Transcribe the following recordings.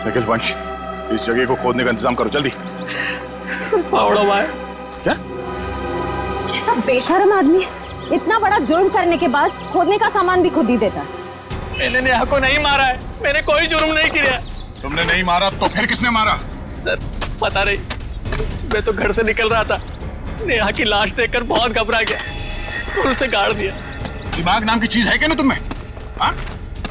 निखिल, वंश, इस जगह को खोदने का इंतजाम करो जल्दी। पावड़ा भाई, क्या कैसा बेशर्म आदमी है, इतना बड़ा जुर्म करने के बाद खोदने का सामान भी खुद ही देता है। मैंने नेहा को नहीं मारा है, मैंने कोई जुर्म नहीं किया। तुमने नहीं मारा तो फिर किसने मारा? सर पता नहीं, मैं तो घर से निकल रहा था, नेहा की लाश देखकर बहुत घबरा गया और उसे गाड़ दिया। दिमाग नाम की चीज है क्या ना तुम्हें? हाँ?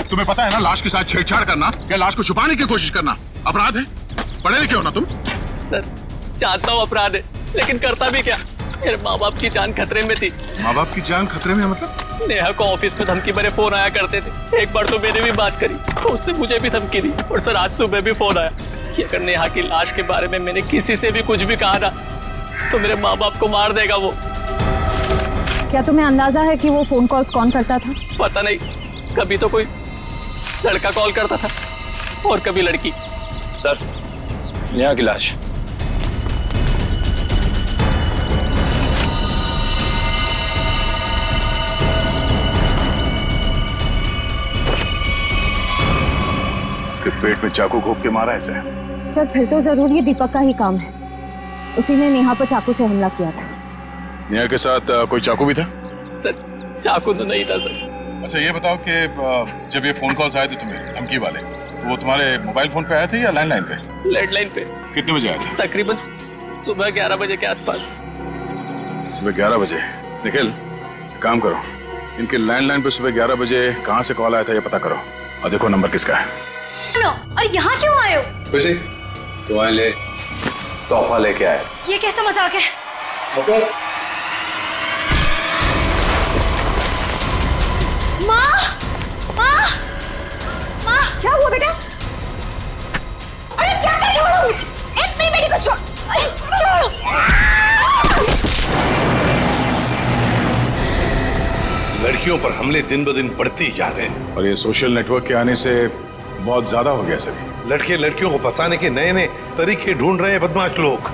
तुम्हें पता है ना, लाश के साथ छेड़छाड़ करना या लाश को छुपाने की कोशिश करना अपराध है। पढ़े लिखे हो ना तुम? सर जानता हूँ अपराध है, लेकिन करता भी क्या, मेरे माँ बाप की जान खतरे में थी। माँ बाप की जान खतरे में मतलब? नेहा को ऑफिस में धमकी भरे फोन आया करते थे। एक बार तो मैंने भी बात करी तो उसने मुझे भी धमकी दी, और सर आज सुबह भी फोन आया कि अगर नेहा की लाश के बारे में मैंने किसी से भी कुछ भी कहा ना तो मेरे माँ बाप को मार देगा वो। क्या तुम्हें अंदाजा है कि वो फोन कॉल्स कौन करता था? पता नहीं, कभी तो कोई लड़का कॉल करता था और कभी लड़की। सर, नेहा की लाश। इसके पेट में चाकू घोंप के मारा इसे। सर फिर तो जरूर ये दीपक का ही काम है, उसी ने नेहा पर चाकू से हमला किया था। नेहा के साथ कोई चाकू भी था? सर चाकू तो नहीं था सर। अच्छा ये बताओ कि जब ये फोन कॉल्स आए थे तुम्हें धमकी वाले, वो तुम्हारे मोबाइल फोन पे आए थे या लैंडलाइन पे? लैंडलाइन पे। कितने बजे आए थे? तकरीबन सुबह 11 बजे के आसपास। सुबह 11 बजे। निखिल, काम करो, इनके लैंडलाइन पे सुबह 11 बजे कहाँ से कॉल आया था ये पता करो और देखो नंबर किसका है। और यहाँ क्यों आए हो? खुशी, तुम्हारे लिए तोहफा लेके आए। ये कैसा मजाक है? माँ, माँ, माँ, क्या हुआ बेटा? अरे क्या कर छोड़ो? एक मेरी बेटी को छोड़, अरे छोड़ो। लड़कियों पर हमले दिन ब दिन बढ़ते ही जा रहे हैं और ये सोशल नेटवर्क के आने से बहुत ज्यादा हो गया सर। लड़के लड़कियों को फंसाने के नए नए तरीके ढूंढ रहे हैं बदमाश लोग।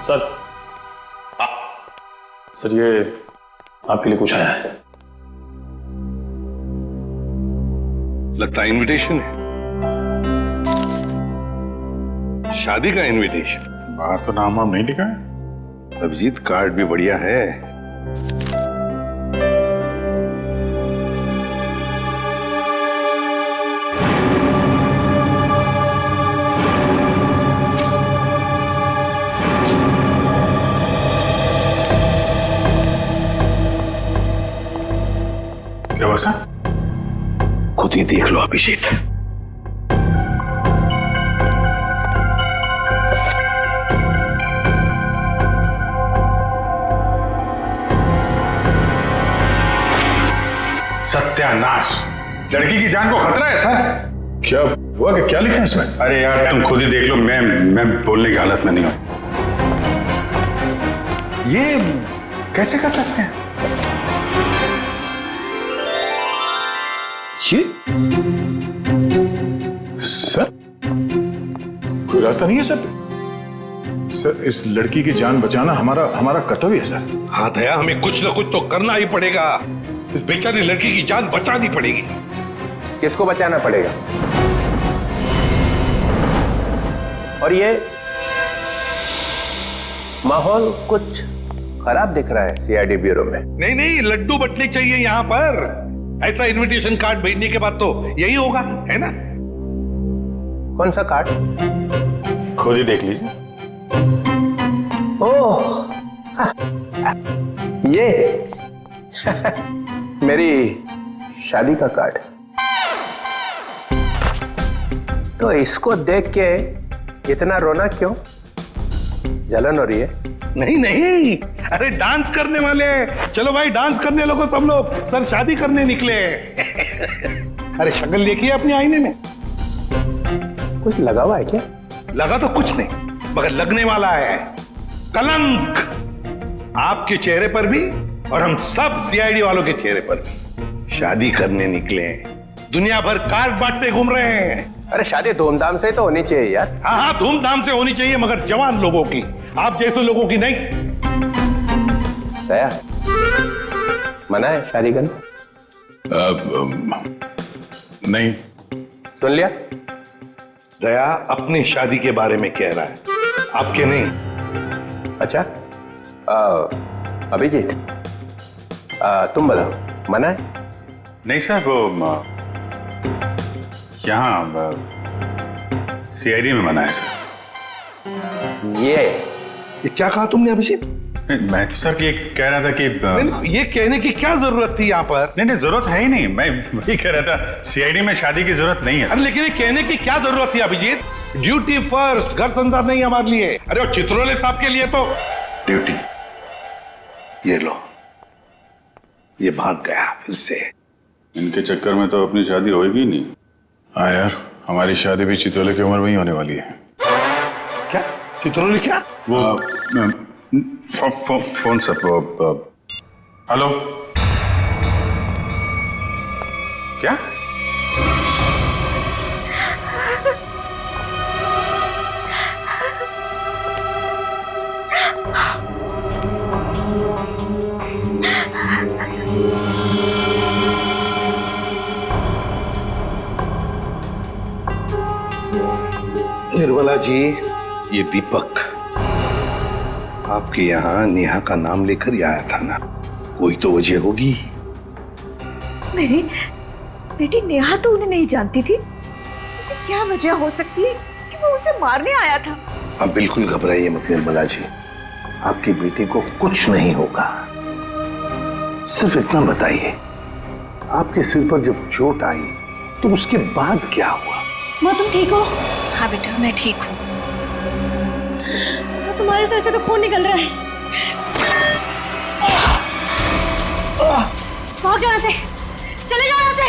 सर, सर ये आपके लिए कुछ आया है। लगता है इनविटेशन है, शादी का इनविटेशन। बाहर तो नाम वाम नहीं लिखा है। अभिजीत, कार्ड भी बढ़िया है। क्या बसा? खुद ही देख लो अभिजीत। सत्यानाश, लड़की की जान को खतरा है सर। क्या हुआ कि क्या लिखा है इसमें? अरे यार तुम खुद ही देख लो, मैं बोलने की हालत में नहीं हूं। ये कैसे कर सकते हैं? ये सर कोई रास्ता नहीं है सर? सर इस लड़की की जान बचाना हमारा कर्तव्य है सर। हाँ दया, हमें कुछ ना कुछ तो करना ही पड़ेगा। इस बेचारी लड़की की जान बचानी पड़ेगी। किसको बचाना पड़ेगा? और ये माहौल कुछ खराब दिख रहा है सीआईडी ब्यूरो में। नहीं नहीं, लड्डू बटने चाहिए यहाँ पर। ऐसा इनविटेशन कार्ड भेजने के बाद तो यही होगा, है ना? कौन सा कार्ड? खुद ही देख लीजिए। ओह ये मेरी शादी का कार्ड। तो इसको देख के इतना रोना क्यों? जलन हो रही है? नहीं नहीं, अरे डांस करने वाले। चलो भाई डांस करने लगो तुम लोग। सर शादी करने निकले। अरे शक्ल देखिए अपने आईने में। कुछ लगा हुआ है क्या? लगा तो कुछ नहीं, मगर लगने वाला है कलंक आपके चेहरे पर भी और हम सब सीआईडी वालों के चेहरे पर भी। शादी करने निकले, दुनिया भर कार्ड बांटते घूम रहे हैं। अरे शादी धूमधाम से तो होनी चाहिए यार। हाँ हाँ, धूमधाम से होनी चाहिए, मगर जवान लोगों की, आप जैसे लोगों की नहीं। दया, मना है शादी करना? नहीं। सुन लिया? दया अपनी शादी के बारे में कह रहा है, आपके नहीं। अच्छा, अभिजीत, तुम बोलो, मना है? नहीं सर, वो यहाँ सीआईडी में मना है सर। ये क्या कहा तुमने अभिजीत? नहीं, मैं तो सर ये कह रहा था कि नहीं, ये कहने की क्या जरूरत थी यहाँ पर? नहीं जरूरत है ही नहीं, मैं वही कह रहा था सीआईडी में शादी की जरूरत नहीं है अरे लेकिन ये कहने की क्या जरूरत थी अभिजीत? ड्यूटी फर्स्ट, घर संसार नहीं हमारे लिए। अरे वो चित्रोले साहब के लिए तो ड्यूटी। ये लो, ये भाग गया फिर से। इनके चक्कर में तो अपनी शादी होगी नहीं। हाँ यार, हमारी शादी भी चितौले की उम्र में ही होने वाली है। क्या चित्रोले? क्या वो फोन सर, हेलो, क्या? निर्मला जी, ये दीपक आपके यहाँ नेहा का नाम लेकर ही आया था ना? कोई तो वजह होगी। मेरी बेटी नेहा तो उन्हें नहीं जानती थी। ऐसी क्या वजह हो सकती है कि वो उसे मारने आया था? आप बिल्कुल घबराइए मत निर्मला जी, आपकी बेटी को कुछ नहीं होगा। सिर्फ इतना बताइए, आपके सिर पर जब चोट आई तो उसके बाद क्या हुआ? माँ तुम ठीक हो? हाँ बेटा मैं ठीक हूँ। तुम्हारे सर से तो खून निकल रहा है। भाग जाओ यहाँ से, चले जाओ यहाँ से।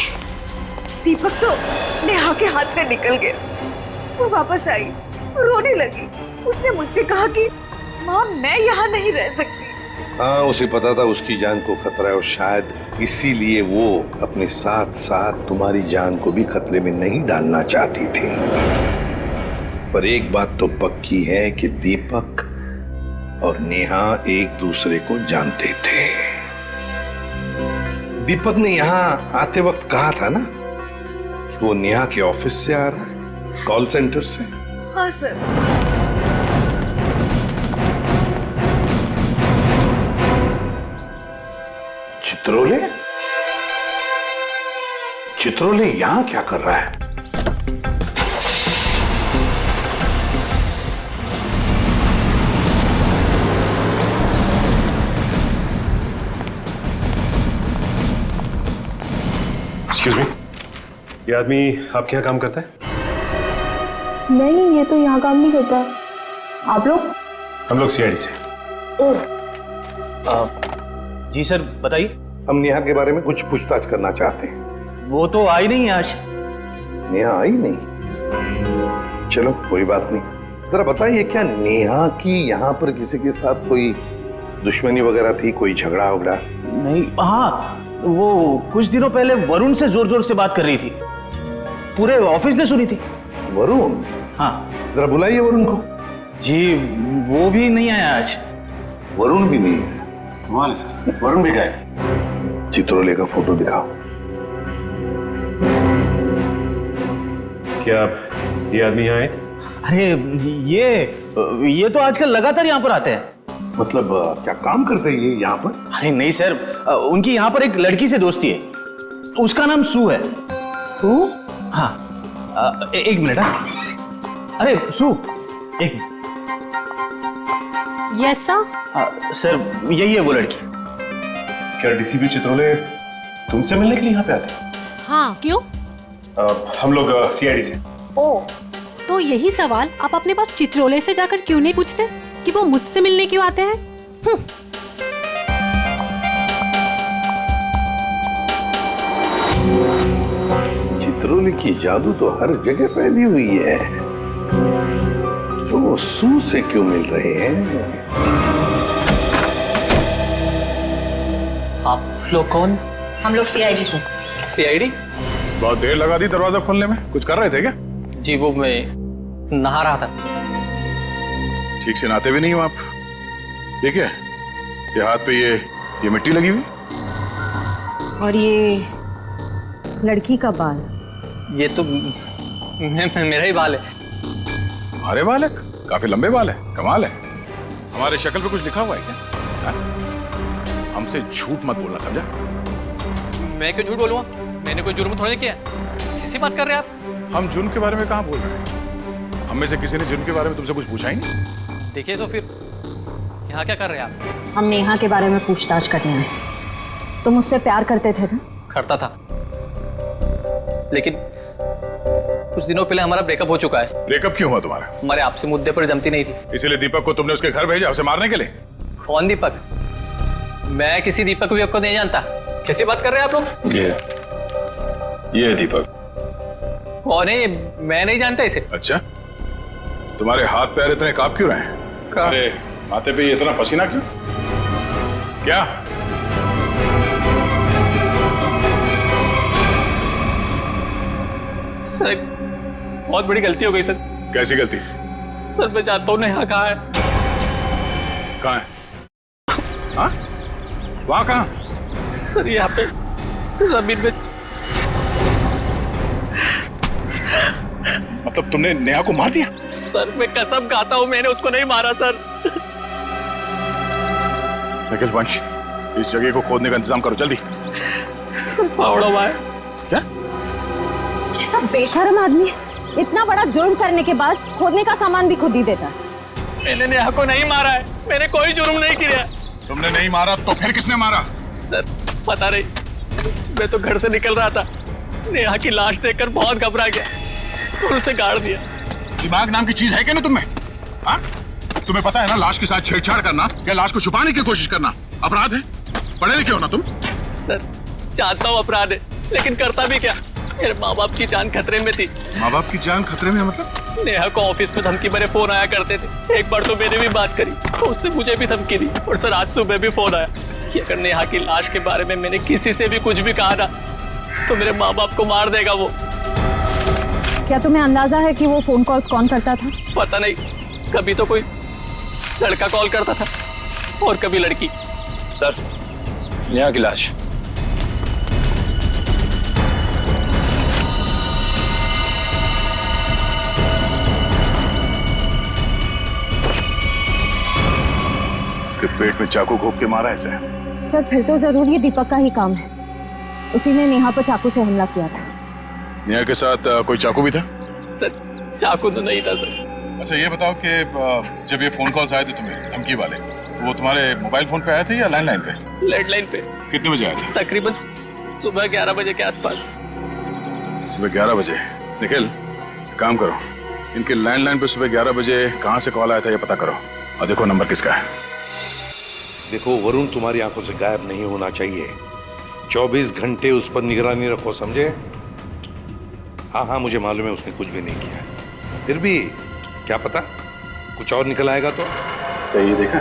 दीपक तो नेहा के हाथ से निकल गया। वो वापस आई, रोने लगी। उसने मुझसे कहा कि माँ मैं यहाँ नहीं रह सकती। हाँ, उसे पता था उसकी जान को खतरा है और शायद इसीलिए वो अपने साथ साथ तुम्हारी जान को भी खतरे में नहीं डालना चाहती थी। पर एक बात तो पक्की है कि दीपक और नेहा एक दूसरे को जानते थे। दीपक ने यहाँ आते वक्त कहा था ना कि वो नेहा के ऑफिस से आ रहा है, कॉल सेंटर से। हाँ सर। चित्रोले? चित्रोले यहां क्या कर रहा है? एक्सक्यूज मी, ये आदमी आपके यहाँ काम करता है? नहीं, ये तो यहाँ काम नहीं करता। आप लोग? हम लोग सीआईडी से। जी सर बताइए। हम नेहा के बारे में कुछ पूछताछ करना चाहते हैं। वो तो आई नहीं आज। नेहा आई नहीं? चलो कोई बात नहीं। जरा बताइए, क्या नेहा की यहाँ पर किसी के साथ कोई दुश्मनी वगैरह थी, कोई झगड़ा वगड़ा? नहीं, हाँ वो कुछ दिनों पहले वरुण से जोर जोर से बात कर रही थी, पूरे ऑफिस ने सुनी थी। वरुण? हाँ। जरा बुलाइए वरुण को। जी वो भी नहीं आया आज। वरुण भी नहीं है? कमाल है सर, वरुण भी गए। चित्रोले का फोटो दिखाओ। क्या ये आदमी यहाँ आए थे? अरे ये तो आजकल लगातार यहाँ पर आते हैं। मतलब क्या काम करते हैं ये यहाँ पर? अरे नहीं सर, उनकी यहाँ पर एक लड़की से दोस्ती है, उसका नाम सू है। सू? हाँ, एक मिनट। अरे सू, एक मिनट। Yes sir. सर यही है वो लड़की। क्या डीसीपी चित्रोले तुमसे मिलने के लिए यहाँ पे आते हैं? हाँ क्यों? हम लोग सीआईडी से। ओ, तो यही सवाल आप अपने पास चित्रोले से जाकर क्यों नहीं पूछते कि वो मुझसे मिलने क्यों आते हैं? चित्रोले की जादू तो हर जगह फैली हुई है, तो वो सू से क्यों मिल रहे हैं? आप लोग कौन? हम लोग सीआईडी से। सीआईडी? बहुत देर लगा दी दरवाजा खोलने में, कुछ कर रहे थे क्या? जी वो मैं नहा रहा था। ठीक से नहाते भी नहीं हो आप। ये क्या है? ये हाथ पे ये मिट्टी लगी हुई? और ये लड़की का बाल? ये तो मेरा ही बाल है। तुम्हारे बाल है? काफी लंबे बाल है, कमाल है। हमारे शक्ल पे कुछ लिखा हुआ है क्या? हाँ? हमसे झूठ मत बोलना, समझा? मैं क्यों झूठ बोलूंगा? मैंने कोई जुर्म थोड़ी किया। कैसी बात कर रहे हैं आप? हम जुर्म के बारे में कहाँ बोल रहे हैं? हम में से किसी ने जुर्म के बारे में तुमसे कुछ पूछा ही नहीं। देखिए तो फिर यहाँ क्या कर रहे हैं आप? हम नेहा के बारे में पूछताछ करने आए। तुम मुझसे प्यार करते थे ना? करता था, लेकिन कुछ दिनों पहले हमारा ब्रेकअप हो चुका है। ब्रेकअप क्यों हुआ तुम्हारा? हमारे आपसे मुद्दे पर जमती नहीं थी। इसीलिए दीपक को तुमने उसके घर भेजा, उसे मारने के लिए? कौन दीपक? मैं किसी दीपक विपक को नहीं जानता। कैसी बात कर रहे हैं आप लोग? ये दीपक। कौन है ये? मैं नहीं जानता इसे। अच्छा, तुम्हारे हाथ पैर इतने कांप क्यों रहे हैं? अरे माथे पे इतना पसीना क्यों? क्या? सर बहुत बड़ी गलती हो गई सर। कैसी गलती? सर मैं जानता हूँ नेहा कहाँ है। कहाँ है? हाँ? वहाँ कहाँ? सर यहाँ पे जमीन में। मतलब तुमने नेहा को मार दिया? सर मैं कसम खाता हूँ मैंने उसको नहीं मारा सर। निखिल वंश, इस जगह को खोदने का इंतजाम करो जल्दी। सर फावड़ा हुआ है। क्या? कैसा बेशर्म आदमी है, इतना बड़ा जुर्म करने के बाद खोदने का सामान भी खुद ही देता है। मैंने नेहा को नहीं मारा है, मैंने कोई जुर्म नहीं किया। तुमने नहीं मारा तो फिर किसने मारा? सर पता नहीं, मैं तो घर से निकल रहा था, नेहा की लाश देखकर बहुत घबरा गया और उसे गाड़ दिया। दिमाग नाम की चीज है क्या ना तुम्हें? हाँ? तुम्हें पता है ना, लाश के साथ छेड़छाड़ करना या लाश को छुपाने की कोशिश करना अपराध है। पढ़े लिखे हो ना तुम? सर जानता हूँ अपराध है, लेकिन करता भी क्या? मेरे माँ बाप की जान खतरे में थी। माँ बाप की जान खतरे में मतलब? नेहा को ऑफिस में धमकी भरे फोन आया करते थे। एक बार तो मैंने भी बात करी तो उसने मुझे भी धमकी दी, और सर आज सुबह भी फोन आया कि अगर नेहा की लाश के बारे में मैंने किसी से भी कुछ भी कहा ना तो मेरे माँ बाप को मार देगा वो। क्या तुम्हें अंदाजा है कि वो फोन कॉल्स कौन करता था? पता नहीं, कभी तो कोई लड़का कॉल करता था और कभी लड़की। सर, नेहा की लाश। इसके पेट में चाकू घोंप के मारा इसे। सर फिर तो जरूर ये दीपक का ही काम है, उसी ने नेहा पर चाकू से हमला किया था। नेहा के साथ कोई चाकू भी था? सर चाकू तो नहीं था सर। अच्छा ये बताओ कि जब ये फोन कॉल्स आए थे तुम्हें धमकी वाले, वो तुम्हारे मोबाइल फोन पे आए थे या लैंडलाइन पे? लैंडलाइन पे। कितने बजे आए थे? तकरीबन सुबह 11 बजे के आसपास। सुबह 11 बजे? निखिल काम करो, इनके लैंडलाइन पे सुबह 11 बजे कहाँ से कॉल आया था ये पता करो और देखो नंबर किसका है। देखो, वरुण तुम्हारी आंखों से गायब नहीं होना चाहिए। 24 घंटे उस पर निगरानी रखो, समझे? हाँ हाँ, मुझे मालूम है उसने कुछ भी नहीं किया, फिर भी क्या पता कुछ और निकल आएगा तो। क्या ये देखा?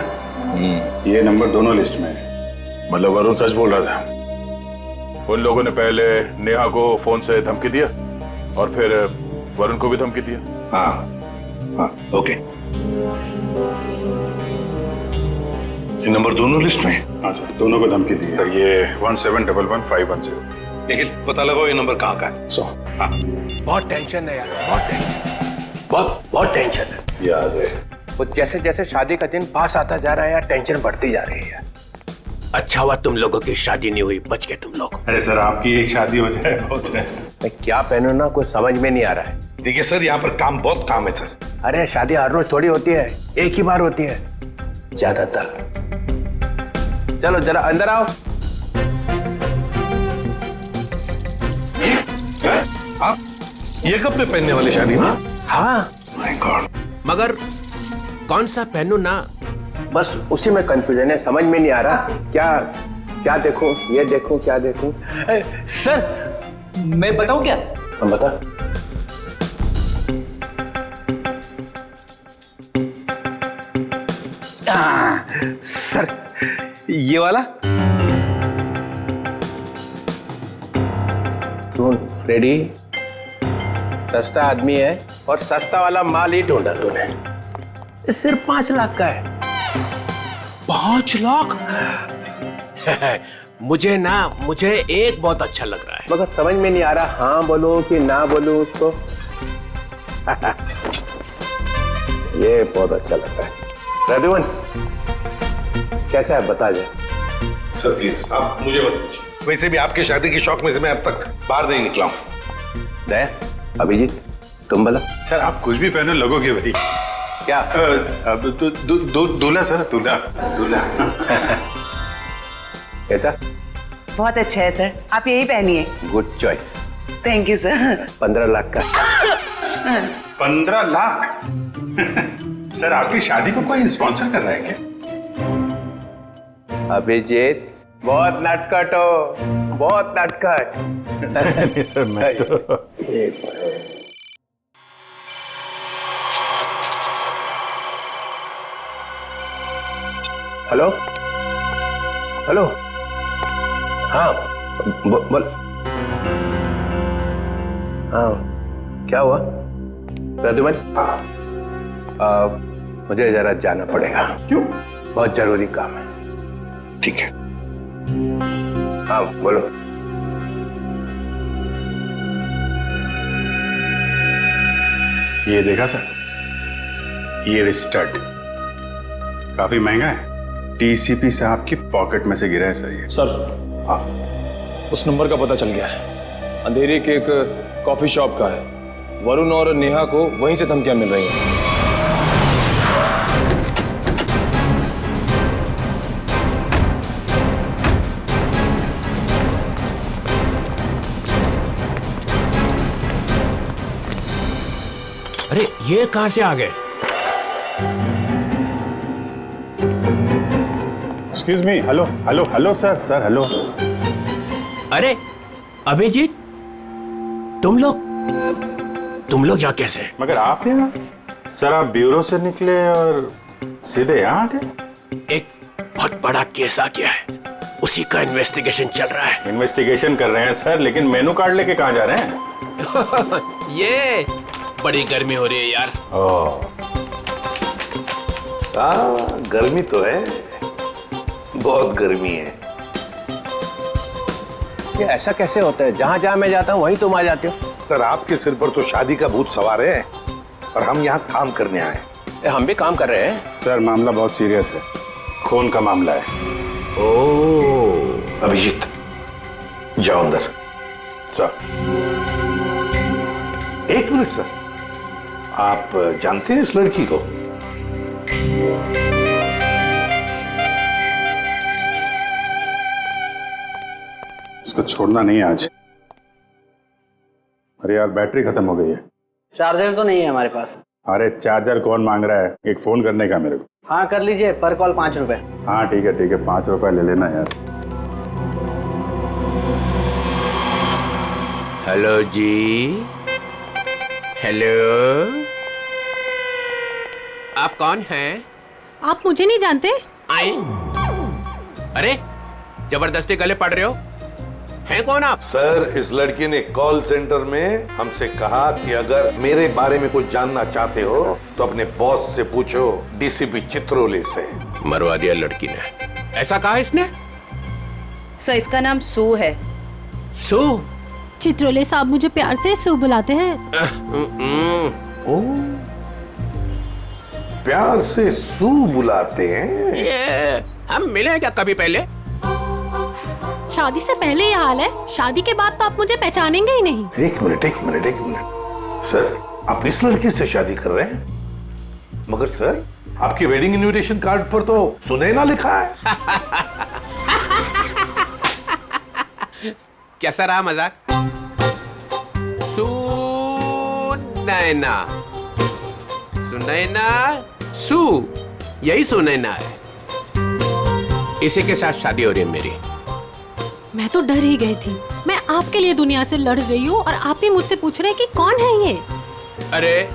ये नंबर दोनों लिस्ट में है, मतलब वरुण सच बोल रहा था। उन लोगों ने पहले नेहा को फोन से धमकी दिया और फिर वरुण को भी धमकी दिया। हाँ हाँ, ओके। ये नंबर दोनों लिस्ट में? हाँ सर, दोनों को धमकी दी है। ये 17111510। निखिल पता लगाओ ये नंबर कहाँ का है। हाँ। बहुत टेंशन है यार, बहुत टेंशन, बहुत टेंशन है। याद है, वो जैसे जैसे शादी का दिन पास आता जा रहा है यार, टेंशन बढ़ती जा रही है। अच्छा हुआ तुम लोगों की शादी नहीं हुई, बच गए तुम लोग। अरे सर, आपकी एक शादी हो जाए बहुत है। मैं क्या पहनूं ना, कुछ समझ में नहीं आ रहा है। देखिए सर, यहाँ पर काम बहुत काम है सर। अरे शादी हर रोज थोड़ी होती है, एक ही बार होती है ज्यादातर। चलो जरा अंदर आओ। आप ये कपड़े पहनने वाली शादी में? हाँ माय गॉड। मगर कौन सा पहनूं ना, बस उसी में कंफ्यूजन है, समझ में नहीं आ रहा क्या देखूं, ये देखूं, क्या देखूं। सर मैं बताऊं क्या? हम बता। सर ये वाला। रेडी? सस्ता आदमी है और सस्ता वाला माल ही ढूंढा तूने। सिर्फ 5 लाख का है। 5 लाख? मुझे एक बहुत अच्छा लग रहा है, मगर समझ में नहीं आ रहा हाँ बोलो कि ना बोलो उसको। ये बहुत अच्छा लगता है। प्रद्युमन कैसा है बता जा। सर प्लीज आप मुझे मत पूछिए, वैसे भी आपके शादी के शौक में से मैं अब तक बाहर नहीं निकला हूँ। दया, अभिजीत तुम बोला। सर आप कुछ भी पहने लगोगे भाई। क्या? दूल्हा सर, दूल्हा दूल्हा। कैसा? बहुत अच्छा है सर, आप यही पहनिए। Good choice. Thank you sir. 15 lakh का। 15 लाख? सर आपकी शादी को कोई स्पॉन्सर कर रहा है क्या? अभिजीत बहुत नटखट हो, बहुत नटखट। नहीं सर मैं तो हेलो हेलो, हाँ बोल। हाँ क्या हुआ प्रद्युमन? मुझे जरा जाना पड़ेगा। क्यों? बहुत जरूरी काम है। ठीक है। हाँ बोलो। ये देखा सर, ये स्टड काफी महंगा है। डीसीपी साहब की पॉकेट में से गिरा है सर ये। सर उस नंबर का पता चल गया है, अंधेरी के एक कॉफी शॉप का है। वरुण और नेहा को वहीं से धमकियां मिल रही हैं। अरे ये कहां से आ गए? Excuse me, hello hello hello sir, sir hello. अरे अभिजीत तुम लोग यहाँ कैसे? मगर आप यहाँ? सर आप ब्यूरो से निकले और सीधे यहाँ आ गए? एक बहुत बड़ा केस आ गया है, उसी का इन्वेस्टिगेशन चल रहा है। इन्वेस्टिगेशन कर रहे हैं सर, लेकिन मेनू कार्ड लेके कहाँ जा रहे हैं? ये बड़ी गर्मी हो रही है यार। गर्मी तो है, बहुत गर्मी है। ये ऐसा कैसे होता है? जहाँ जहाँ मैं जाता हूँ वहीं तुम आ जाते हो। सर आपके सिर पर तो शादी का भूत सवार है और हम यहाँ काम करने आए। हम भी काम कर रहे हैं। सर मामला बहुत सीरियस है, खून का मामला है। ओह अभिजीत जाओ अंदर। सर एक मिनट सर, आप जानते हैं इस लड़की को? इसको छोड़ना नहीं आज। अरे यार बैटरी खत्म हो गई है। चार्जर तो नहीं है हमारे पास। अरे चार्जर कौन मांग रहा है, एक फोन करने का मेरे को। हाँ कर लीजिए, पर कॉल 5 रुपए। हाँ ठीक है 5 रुपए ले लेना यार। हेलो जी, हेलो, आप कौन हैं? आप मुझे नहीं जानते? आए? अरे जबरदस्ती गले पड़ रहे हो, हैं कौन आप? सर इस लड़की ने कॉल सेंटर में हमसे कहा कि अगर मेरे बारे में कुछ जानना चाहते हो तो अपने बॉस से पूछो, डीसीपी चित्रोले से। मरवा दिया लड़की ने। ऐसा कहा इसने? सर इसका नाम सू है। सू? चित्रोले साहब मुझे प्यार से सू बुलाते हैं। ओ, प्यार से सू बुलाते हैं? ये हम मिले हैं क्या कभी पहले? शादी से पहले ये हाल है, शादी के बाद तो आप मुझे पहचानेंगे ही नहीं। एक मिनट सर, आप इस लड़की से शादी कर रहे हैं? मगर सर आपकी वेडिंग इनविटेशन कार्ड पर तो सुनैना लिखा है। कैसा रहा मजाक? सुनैना, सुनैना, सू, यही सुनैना है। इसी के साथ शादी हो रही है मेरी। मैं तो डर ही गई थी। मैं आपके लिए दुनिया से लड़ रही हूँ और आप ही मुझसे पूछ रहे हैं कि कौन है ये? अरे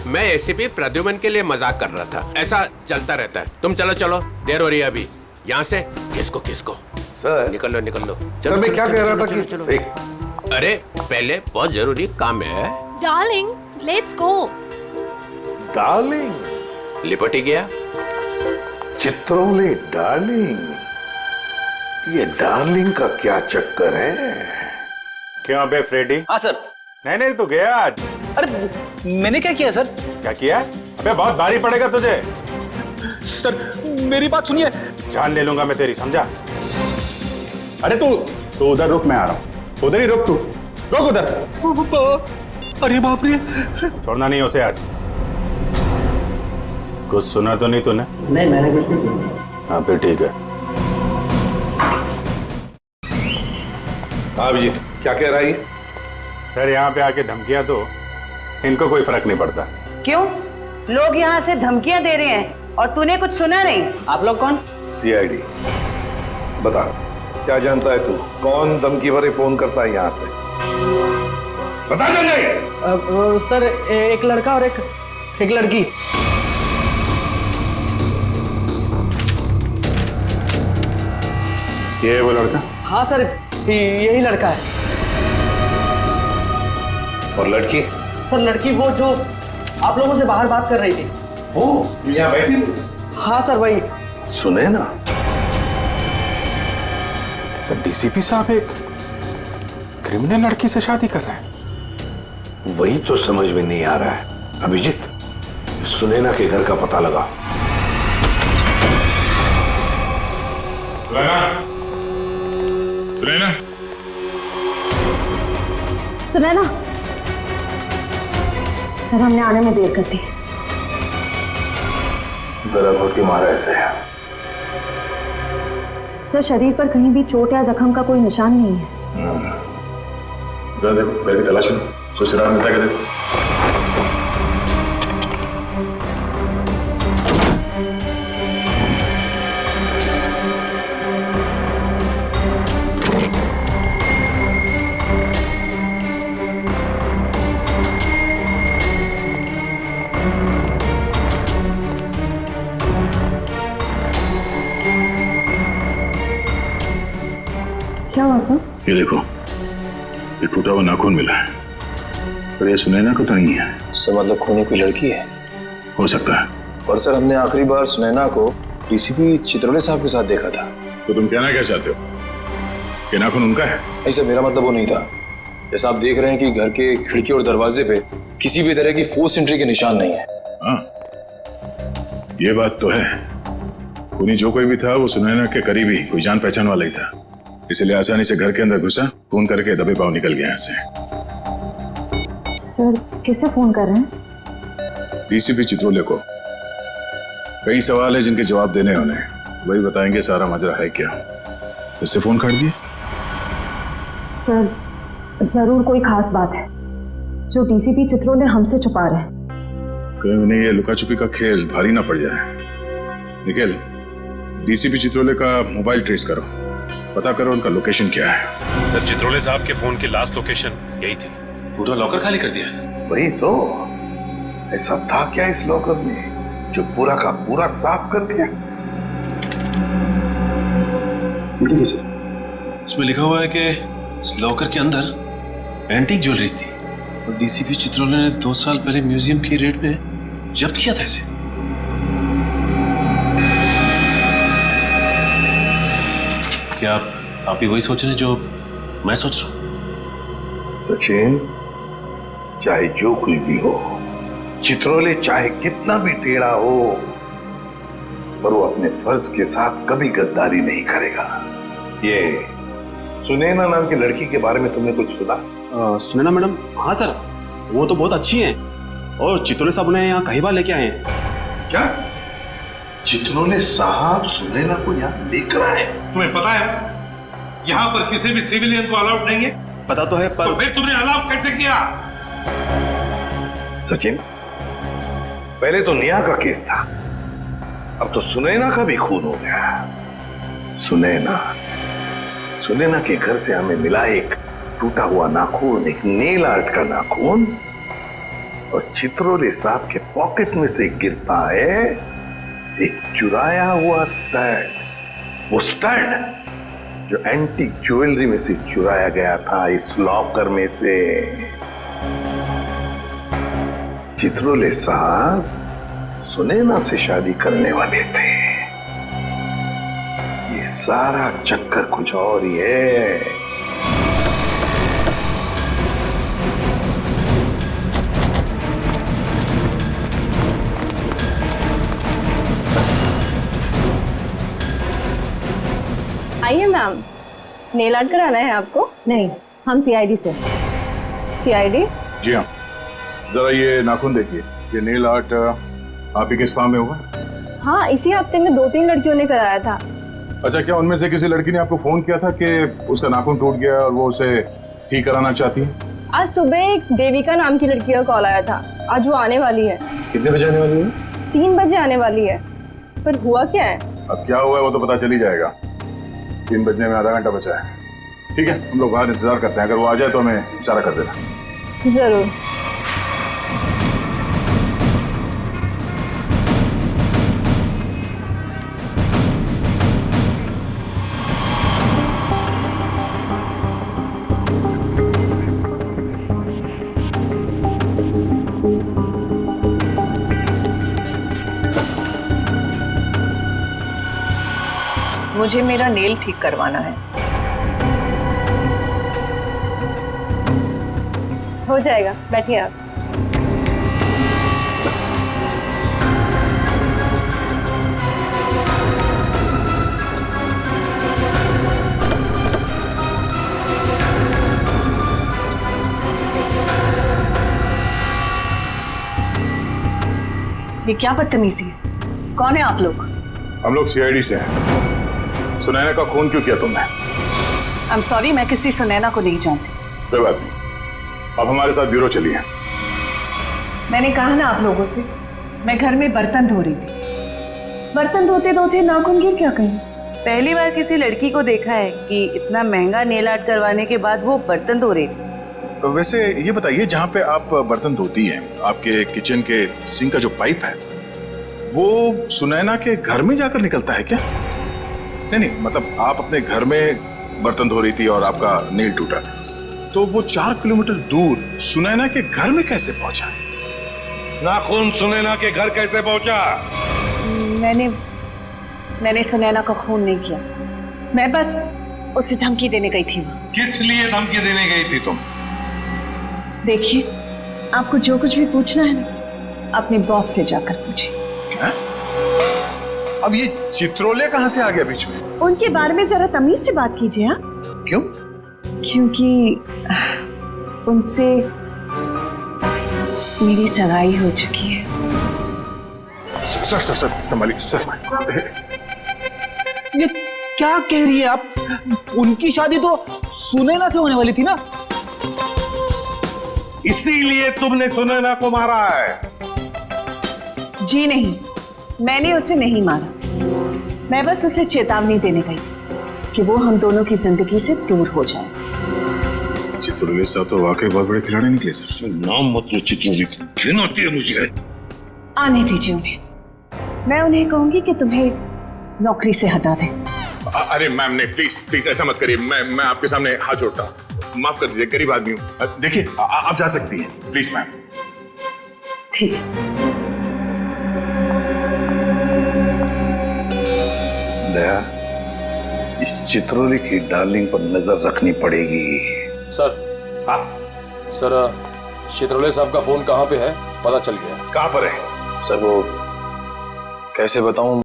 मैं एसीपी प्रद्युमन के लिए मजाक कर रहा था, ऐसा चलता रहता है। तुम चलो चलो, देर हो रही है अभी। यहाँ से किसको सर निकल लो। सर मैं क्या कह रहा था कि चलो। एक अरे पहले बहुत जरूरी काम है। Darling let's go. डार्लिंग लिपट ही गया। चित्रोले डार्लिंग, ये डार्लिंग का क्या चक्कर है? क्यों बे फ्रेडी? हाँ सर। नहीं तो गया आज। अरे मैंने क्या किया सर? क्या किया? बे बहुत भारी पड़ेगा तुझे। सर मेरी बात सुनिए। जान ले लूंगा मैं तेरी, समझा? अरे तू उधर रुक, मैं आ रहा हूं। उधर ही रुक, तू रुक उधर। अरे बाप रे। छोड़ना नहीं उसे आज। कुछ सुना तो नहीं तूने? नहीं, मैंने कुछ नहीं सुना। हाँ फिर ठीक है। हाँ जी, क्या कह रहा है? सर यहाँ पे आके धमकियां दो, इनको कोई फर्क नहीं पड़ता। क्यों? लोग यहाँ से धमकियां दे रहे हैं और तूने कुछ सुना नहीं? आप लोग कौन? सीआईडी। बता, क्या जानता है तू? कौन धमकी भरे फोन करता है यहाँ से? बता जल्दी। सर एक लड़का और एक लड़की। ये है वो लड़का? हाँ सर, यही लड़का है। और लड़की? सर लड़की वो जो आप लोगों से बाहर बात कर रही थी। वो यहाँ बैठी थी? हाँ सर वही। सुने ना, सर डीसीपी साहब एक क्रिमिनल लड़की से शादी कर रहे हैं। वही तो समझ में नहीं आ रहा है। अभिजीत, सुनैना के घर का पता लगा। सुनैना, सुनैना, सर हमने आने में देर कर दी। गला घोट के मारा ऐसे है। सर शरीर पर कहीं भी चोट या जख्म का कोई निशान नहीं है। जरा देखो, घर की तलाश करो, सुराग मिलता है क्या देखो। क्या हुआ सर? ये देखो, ये टूटा हुआ नाखून मिला है, पर ये सुनैना को तो नहीं है। सर मतलब खूनी कोई लड़की है? हो सकता है। और सर हमने आखिरी बार सुनैना को डीसीपी चित्रोले साहब के साथ देखा था। तो तुम कहना क्या चाहते हो कि नाखून उनका है? नहीं सर, मेरा मतलब वो नहीं था। जैसा आप देख रहे हैं कि घर के खिड़की और दरवाजे पे किसी भी तरह की फोर्स एंट्री के निशान नहीं है। हाँ, ये बात तो है। खूनी जो कोई भी था वो सुनैना के करीबी कोई जान पहचान वाला ही था, इसलिए आसानी से घर के अंदर घुसा, फोन करके दबे पांव निकल गया यहाँ से। सर किसे फोन कर रहे हैं? डीसीपी चित्रोले को। कई सवाल है जिनके जवाब देने होने, वही बताएंगे सारा माजरा है क्या। इससे फोन काट दिए? सर जरूर कोई खास बात है जो डीसीपी चित्रोले हमसे छुपा रहे हैं। कहीं उन्हें ये लुका छुपी का खेल भारी ना पड़ जाए। निखिल, डीसीपी चित्रोले का मोबाइल ट्रेस करो, पता करो उनका लोकेशन क्या है। सर चित्रोले साहब के फोन की लास्ट लोकेशन यही थी। पूरा लॉकर खाली कर दिया? वही तो, ऐसा था क्या इस लॉकर में जो पूरा का पूरा साफ कर दिया? देखिए सर, इसमें लिखा हुआ है कि इस लॉकर के अंदर एंटीक ज्वेलरीज थी और डीसीपी चित्रोले ने 2 साल पहले म्यूजियम की रेट में जब्त किया था इसे। क्या आप भी वही सोच रहे हैं जो मैं सोच रहा हूं? सचिन, चाहे जो कुछ भी हो, चित्रोले चाहे कितना भी टेढ़ा हो, पर वो अपने फर्ज के साथ कभी गद्दारी नहीं करेगा। ये सुनैना नाम की लड़की के बारे में तुमने कुछ सुना? सुनैना मैडम? हाँ सर, वो तो बहुत अच्छी हैं और चित्रोले साहब उन्हें यहाँ कहीं बार लेके आए हैं। क्या? चित्रोले साहब सुनैना को यहाँ लेकर आए? तुम्हें पता है यहाँ पर किसी भी सिविलियन को अलाउड नहीं है? पता तो है, पर तो फिर तुमने अलाउ कैसे किया? सचिन, पहले तो नेहा का केस था, अब तो सुनैना का भी खून हो गया। सुनैना के घर से हमें मिला एक टूटा हुआ नाखून, एक नेल आर्ट का नाखून, और चित्रोले साहब के पॉकेट में से गिरता है एक चुराया हुआ स्टड। वो स्टड जो एंटीक ज्वेलरी में से चुराया गया था इस लॉकर में से। चित्रोले साहब सुनैना से शादी करने वाले थे। ये सारा चक्कर कुछ और ही है। आइए मैम, नेल आर्ट कराना है आपको? नहीं, हम सीआईडी से। सीआईडी? जी हाँ, जरा ये नाखून देखिए, ये नेल आर्ट आप ही के स्पा में होगा? हाँ, इसी हफ्ते में 2-3 लड़कियों ने कराया था। अच्छा, क्या उनमें से किसी लड़की ने आपको फोन किया था कि उसका नाखून टूट गया और वो उसे ठीक कराना चाहती है? आज सुबह एक देविका नाम की लड़की का कॉल आया था। आज वो आने वाली है। कितने बजे आने वाली है? 3 बजे आने वाली है। पर हुआ क्या है? अब क्या हुआ है वो तो पता चल ही जाएगा। 3 बजने में आधा घंटा बचा है। ठीक है, हम लोग बाहर इंतजार करते हैं, अगर वो आ जाए तो हमें इशारा कर देना। जरूर। मुझे मेरा नेल ठीक करवाना है। हो जाएगा, बैठिए आप। ये क्या बदतमीजी है? कौन है आप लोग? हम लोग सीआईडी से हैं। सुनैना का खून क्यों किया तुमने? आई एम सॉरी, मैं किसी सुनैना को नहीं जानती। कोई बात नहीं, अब हमारे साथ ब्यूरो चलिए। मैंने कहा ना आप लोगों से, मैं घर में बर्तन धो रही थी। बर्तन धोते धोते नाखून गिर क्या कहीं? पहली बार किसी लड़की को देखा है कि इतना महंगा नेल आर्ट करवाने के बाद वो बर्तन धो रही थी। वैसे ये बताइए, जहाँ पे आप बर्तन धोती हैं, आपके किचन के सिंक का जो पाइप है वो सुनैना के घर में जाकर निकलता है क्या? नहीं, मतलब आप अपने घर में बर्तन धो रही थी और आपका नेल टूटा, तो वो 4 किलोमीटर दूर सुनैना के घर में कैसे पहुंचा? नाखून सुनैना के घर कैसे पहुंचा? मैंने सुनैना का खून नहीं किया। मैं बस उसे धमकी देने गई थी। किस लिए धमकी देने गई थी तुम? देखिए, आपको जो कुछ भी पूछना है ना, अपने बॉस से जाकर पूछिए। अब ये चित्रोले कहाँ से आ गया बीच में? उनके बारे में जरा तमीज से बात कीजिए। हाँ, क्यों? क्योंकि उनसे मेरी सगाई हो चुकी है। सर संभालिए सर। ये क्या कह रही है आप? उनकी शादी तो सुनैना से होने वाली थी ना? इसीलिए तुमने सुनैना को मारा है? जी नहीं, मैंने उसे नहीं मारा। मैं बस उसे चेतावनी देने गई थी कि वो हम दोनों की जिंदगी से दूर हो जाए। चित्रोले साहब तो वाकई बहुत बड़े खिलाड़ी निकले सर। नाम मत लो चित्रोले, घिन आती है मुझे। आने दीजिए उन्हें। मैं उन्हें कहूंगी कि तुम्हें नौकरी से हटा दें। अरे मैम ने प्लीज ऐसा मत करिए। मैं आपके सामने हाथ जोड़ता हूँ, माफ कर दीजिए, गरीब आदमी हूँ। देखिए आप जा सकती हैं, प्लीज मैम। ठीक है। दया, इस चित्रोले की डार्लिंग पर नजर रखनी पड़ेगी। सर, सर चित्रोले साहब का फोन कहाँ पे है पता चल गया। कहाँ पर है? सर वो कैसे बताऊं,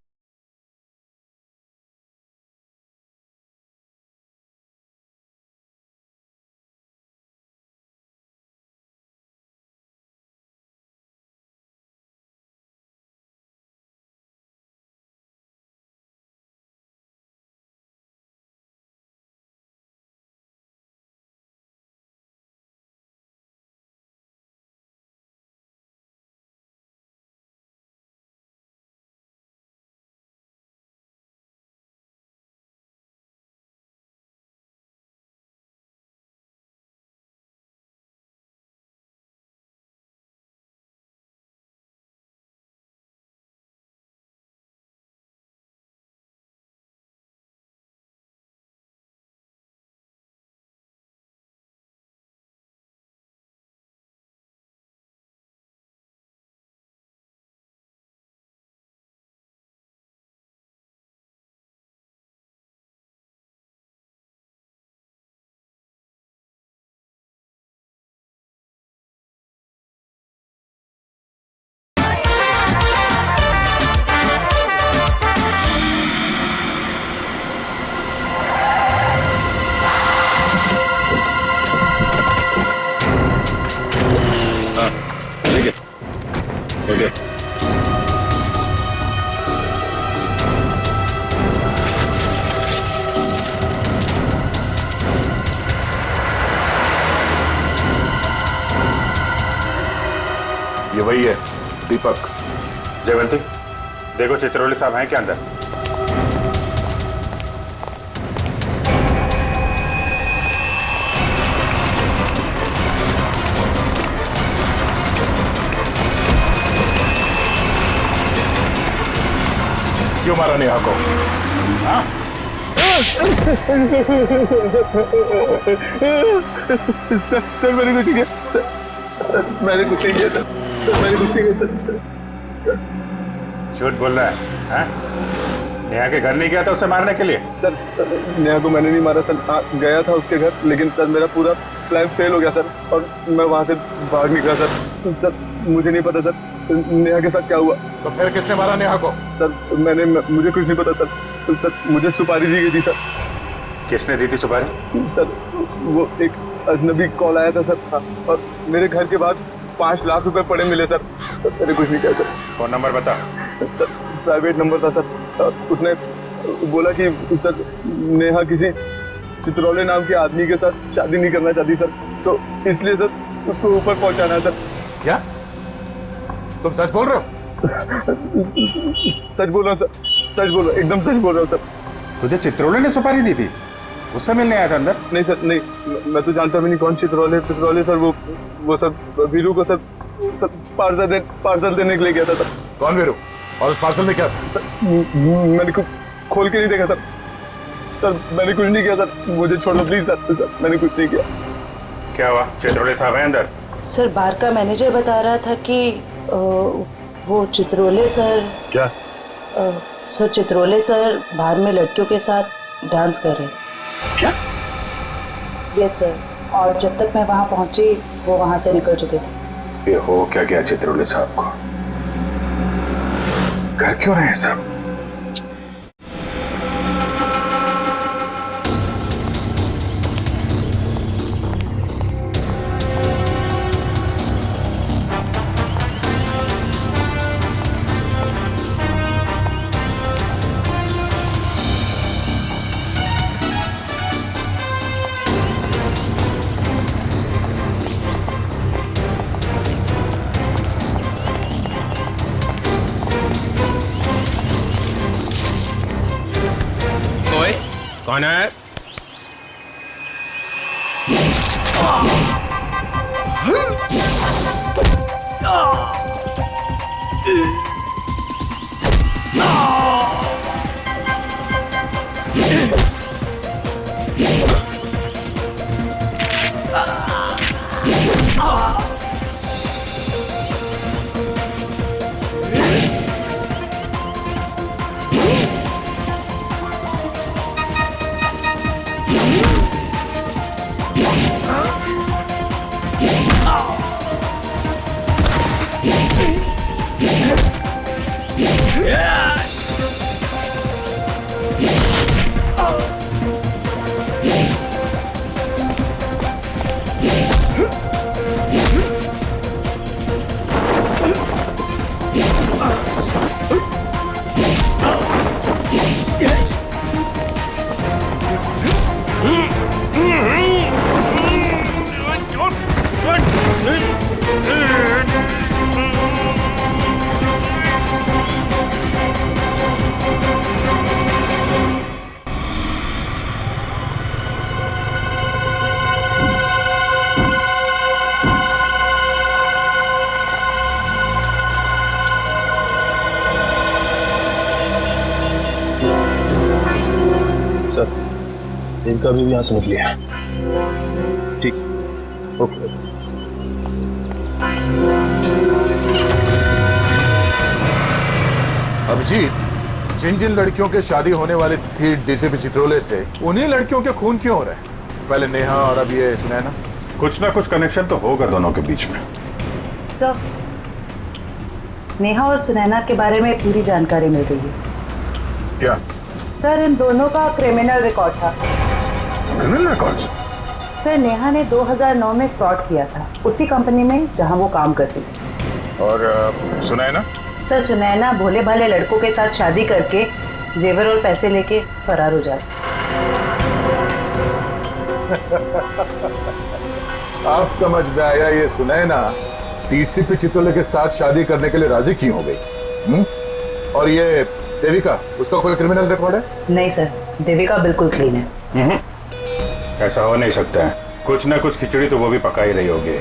ओके। ये वही है दीपक। जयवंती, देखो चित्रोले साहब हैं क्या अंदर? क्यों मारा नेहा को? हाँ? सर मैंने कुछ नहीं किया सर, मैंने कुछ नहीं किया सर, मैंने कुछ नहीं किया सर। झूठ बोल रहा है? हाँ? नेहा के घर नहीं गया था उसे मारने के लिए? सर नेहा को मैंने नहीं मारा सर, गया था उसके घर, लेकिन सर मेरा पूरा प्लान फेल हो गया सर, और मैं वहाँ से भाग निकला सर। सर मुझे नहीं पता सर नेहा के साथ क्या हुआ। तो फिर किसने मारा नेहा को? सर मुझे कुछ नहीं पता सर। सर मुझे सुपारी दी गई थी सर। किसने दी थी सुपारी? सर वो एक अजनबी कॉल आया था सर, और मेरे घर के बाहर 5 लाख रुपए पड़े मिले सर। मैंने कुछ नहीं किया सर। फोन नंबर बता। सर प्राइवेट नंबर था सर, उसने बोला कि सर नेहा किसी चित्रोले नाम के आदमी के साथ शादी नहीं करना चाहती सर, तो इसलिए सर उसको ऊपर पहुंचाना है सर। क्या तुम सच बोल रहे हो? सच बोल रहा हूँ सर, सच बोल रहा हूँ, एकदम सच बोल रहा हूँ सर। तुझे चित्रोले ने सुपारी दी थी? उससे मिलने आया था अंदर? नहीं सर, नहीं, मैं तो जानता भी नहीं कौन चित्रोले सर। वो सर वीरू को सर पार्सल देने के लिए गया था सर। कौन वीरू? और उस पार्सल में क्या था? मैंने कुछ खोल के नहीं देखा सर। सर मैंने कुछ नहीं किया सर, मुझे छोड़ दो प्लीज सर। सर मैंने कुछ नहीं किया। क्या हुआ? चित्रोले साहब हैं अंदर? सर बार का मैनेजर बता रहा था कि वो चित्रोले सर। क्या? सर चित्रोले सर बाहर में लड़कियों के साथ डांस कर रहे। क्या? यस सर, और जब तक मैं वहाँ पहुंची वो वहाँ से निकल चुके थे। ये हो क्या गया चित्रोले साहब को? कर क्यों रहे हैं सब? कौन है? इनका भी यहाँ समझ लिया। ठीक, ओके। अभिजीत, जिन जिन लड़कियों के शादी होने वाली थी डीसीपी चित्रोले से, उन्हीं लड़कियों के खून क्यों हो रहे हैं? पहले नेहा और अब ये सुनैना। कुछ ना कुछ कनेक्शन तो होगा दोनों के बीच में। सर नेहा और सुनैना के बारे में पूरी जानकारी मिल गई है। क्या? सर इन दोनों का क्रिमिनल रिकॉर्ड था। Criminal record? सर नेहा ने 2009 में फ्रॉड किया था उसी कंपनी में जहां वो काम करती थी। और सुनैना? सर सुनैना भोले भाले लड़कों के साथ शादी करके जेवर और पैसे लेके फरार हो जाए। आप समझ में आया ये सुनैना डीसीपी चित्रोले के साथ शादी करने के लिए राजी क्यों हो गई? और ये देविका, उसका कोई क्रिमिनल रिकॉर्ड है? नहीं सर, देविका बिल्कुल क्लीन है। ऐसा हो नहीं सकता है, कुछ ना कुछ खिचड़ी तो वो भी पका ही रही होगी।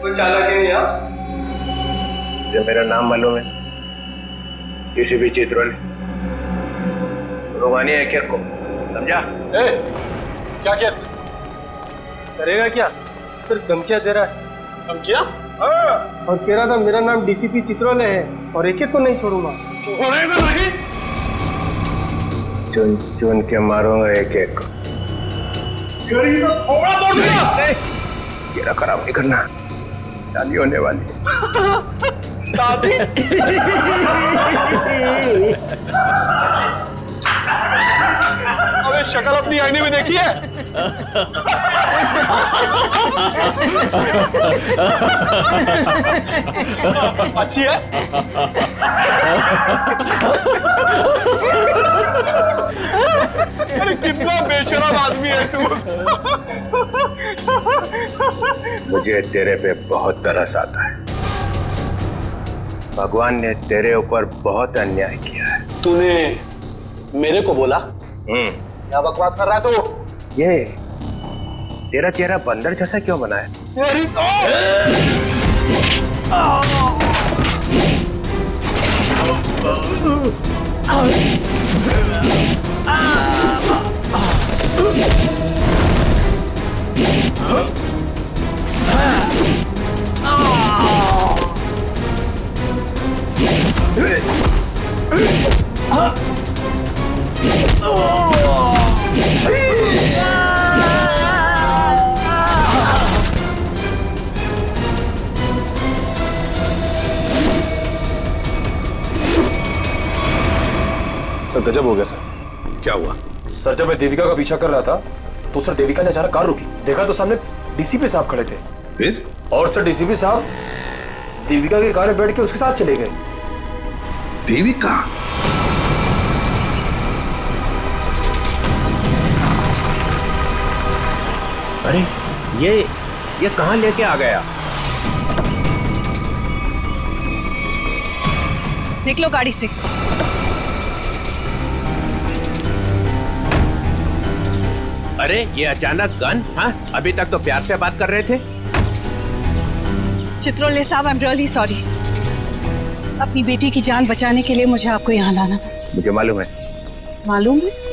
कोई चालाक नहीं आप? जो मेरा नाम मालूम है, डीसीपी चित्रोले, रुमानी है क्या को, समझा? क्या किया करेगा क्या? सिर्फ धमकियां दे रहा है। धमकियां? हाँ। और कह रहा था मेरा नाम डीसीपी चित्रोले है और एक को नहीं छोड़ूंगा। छोड़ेगा नहीं? चुन चुन के मारूंगा एक एक को। थोड़ा तोड़ दिया। तेरा खराब नहीं करना, शादी होने वाली है। शादी? अबे शक्ल अपनी आईने में देखी है? अच्छी है? अरे कितना बेशरम आदमी है तू। मुझे तेरे पे बहुत तरस आता है। भगवान ने तेरे ऊपर बहुत अन्याय किया है। तूने मेरे को बोला? क्या बकवास कर रहा है तू? ये तेरा चेहरा बंदर जैसा क्यों बना है? मेरी तो सर गजब हो गया सर। क्या हुआ? सर जब मैं देविका का पीछा कर रहा था तो सर देविका ने अचानक कार रोकी, देखा तो सामने डीसीपी साहब खड़े थे। फिर? और सर डीसीपी साहब देविका की कार में बैठ के उसके साथ चले गए। देविका? अरे ये कहाँ लेके आ गया? निकलो गाड़ी से। अरे ये अचानक गन? हाँ, अभी तक तो प्यार से बात कर रहे थे। चित्रोले साहब, आई एम रियली सॉरी। अपनी बेटी की जान बचाने के लिए मुझे आपको यहाँ लाना पड़ा। मुझे मालूम है। मालूम है?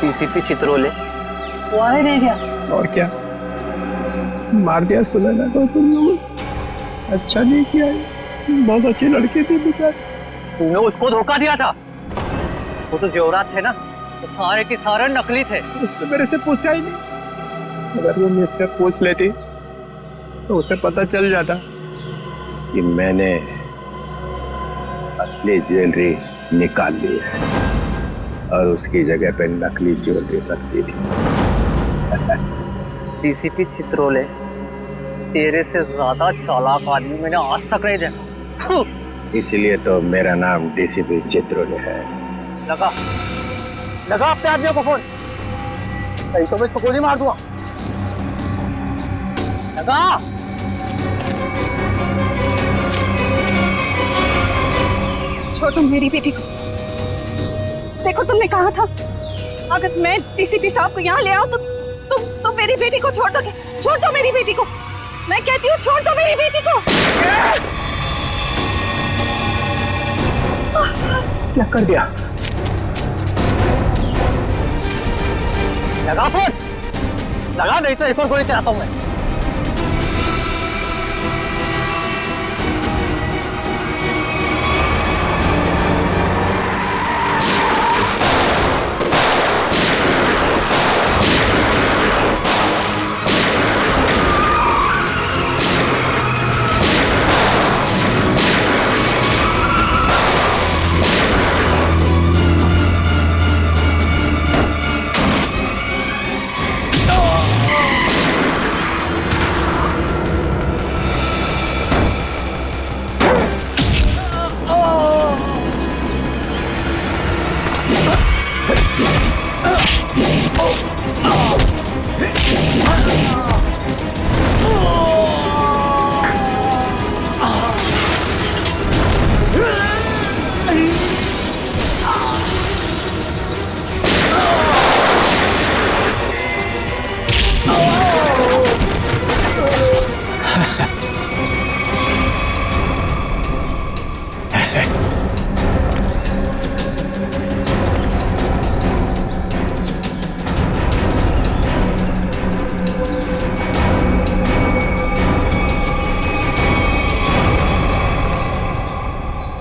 डीसीपी चित्रोले वो आने नहीं गया। और क्या मार दिया सुनैना को तुम लोग? अच्छा नहीं किया, बहुत अच्छी लड़की थी बेचारी। तूने उसको धोखा दिया था। वो तो जेवरात थे ना, तो सारे के सारे नकली थे। उसने मेरे से पूछा ही नहीं। अगर वो मुझसे पूछ लेती तो उसे पता चल जाता कि मैंने असली ज्वेलरी निकाल ली है और उसकी जगह पे नकली ज्वेलरी रख दी थी। डीसीपी चित्रोले, तेरे से ज्यादा चालाक आदमी मैंने आज तक नहीं देखा। इसलिए तो मेरा नाम डीसीपी चित्रोले है। लगा अपने आदमियों को फोन, कहीं तो मैं इसको गोली मार दूंगा। लगा। छोड़ तुम मेरी बेटी को। देखो तुमने कहा था अगर मैं डीसीपी साहब को यहाँ ले आऊं तो तुम मेरी बेटी को छोड़ दोगे। छोड़ दो मेरी बेटी को, मैं कहती हूँ छोड़ दो मेरी बेटी को। क्या कर दिया? लगा फोन, लगा, नहीं तो एक और गोली चलाता हूँ मैं।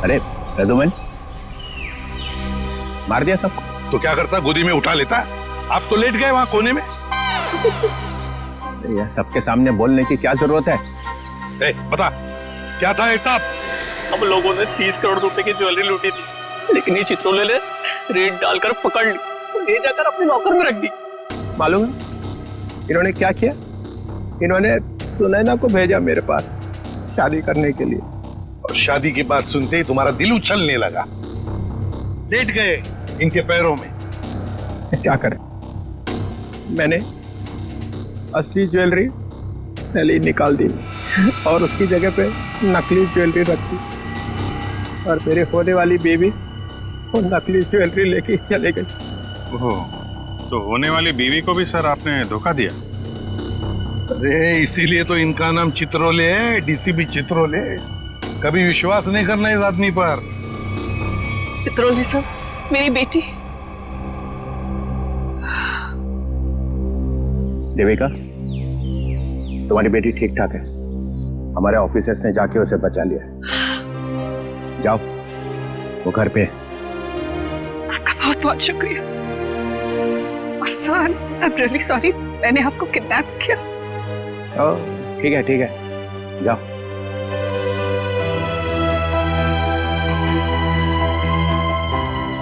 अरे रदुमन, मार दिया सबको? तो क्या करता, गोदी में उठा लेता? आप तो लेट गए वहां कोने में। यह सबके सामने बोलने की क्या जरूरत है? बता क्या था हिसाब? हम लोगों ने 30 करोड़ रुपए की ज्वेलरी लूटी थी, लेकिन ये चित्रोले ने रेड डालकर पकड़ ली, ले जाकर अपने लॉकर में रख दी। मालूम है इन्होंने क्या किया? इन्होंने सुनैना को भेजा मेरे पास शादी करने के लिए, और शादी की बात सुनते ही तुम्हारा दिल उछलने लगा, लेट गए इनके पैरों में। क्या करें, मैंने असली ज्वेलरी पहले ही निकाल दी और उसकी जगह पे नकली ज्वेलरी रखी, और मेरे होने वाली बेबी वो नकली ज्वेलरी लेके चले गई। ओह, तो होने वाली बीवी को भी सर आपने धोखा दिया? अरे इसीलिए तो इनका नाम चित्रोले है, डीसीपी चित्रोले। कभी विश्वास नहीं करना इस आदमी पर। चित्रोले सर, मेरी बेटी। देविका, तुम्हारी बेटी ठीक ठाक है, हमारे ऑफिसर्स ने जाके उसे बचा लिया। जाओ, वो घर पे है। आपका बहुत बहुत शुक्रिया। और sir, I am really sorry, मैंने आपको किडनैप किया। ठीक है ठीक है, जाओ।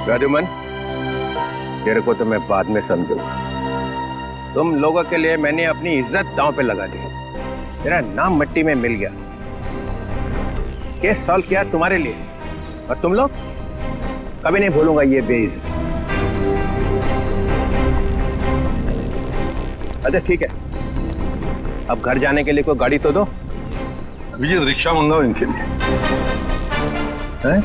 राजूमन, तेरे को तो मैं बाद में समझूंगा। तुम लोगों के लिए मैंने अपनी इज्जत दांव पे लगा दी, तेरा नाम मिट्टी में मिल गया। केस सॉल्व किया तुम्हारे लिए, और तुम लोग? कभी नहीं भूलूंगा ये बेइज्जत। अच्छा ठीक है, अब घर जाने के लिए कोई गाड़ी तो दो। विजय, रिक्शा मंगाओ इनके लिए। हैं?